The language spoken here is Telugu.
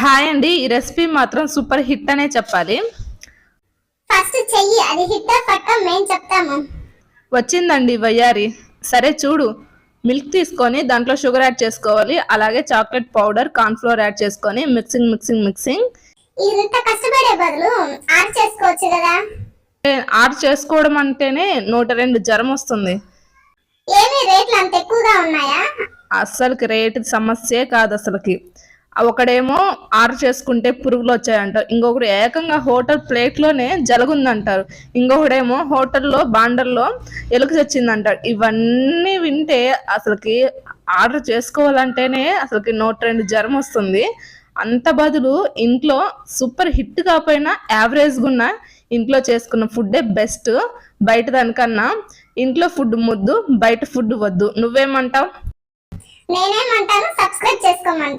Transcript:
హాయ్ అండి. ఈ రెసిపీ మాత్రం సూపర్ హిట్ అనే చెప్పాలి. ఫస్ట్ చెయ్యి, అది హిట్ పక్క మేము చెప్తాము. వచ్చిందండి వయ్యారి. సరే చూడు, మిల్క్ తీసుకొని దాంట్లో షుగర్ యాడ్ చేసుకోవాలి, అలాగే chocolate powder, corn flour add చేసుకొని మిక్సింగ్. ఇంత కష్టపడే బదులు ఆర్ చేసుకోవచ్చు కదా. యాడ్ చేసుకోవడం అంటేనే 102 జ్వరం వస్తుంది. ఏమి రేట్లు అంత ఎక్కువగా ఉన్నాయా? అస్సలకి రేటు సమస్యే కాదు అసలుకి. ఒకడేమో ఆర్డర్ చేసుకుంటే పురుగులు వచ్చాయంటారు, ఇంకొకడు ఏకంగా హోటల్ ప్లేట్లోనే జలుగుందంటారు, ఇంకొకడేమో హోటల్లో బాండర్లో ఎలుక తెచ్చిందంటారు. ఇవన్నీ వింటే అసలుకి ఆర్డర్ చేసుకోవాలంటేనే అసలుకి 102 జ్వరం వస్తుంది. అంత బదులు ఇంట్లో సూపర్ హిట్ కాకపోయినా యావరేజ్గా ఉన్న ఇంట్లో చేసుకున్న ఫుడ్డే బెస్ట్. బయట దానికన్నా ఇంట్లో ఫుడ్ ముద్దు, బయట ఫుడ్ వద్దు. నువ్వేమంటావు? నేనేమంటాను, సబ్స్క్రైబ్ చేసుకోమంటాను.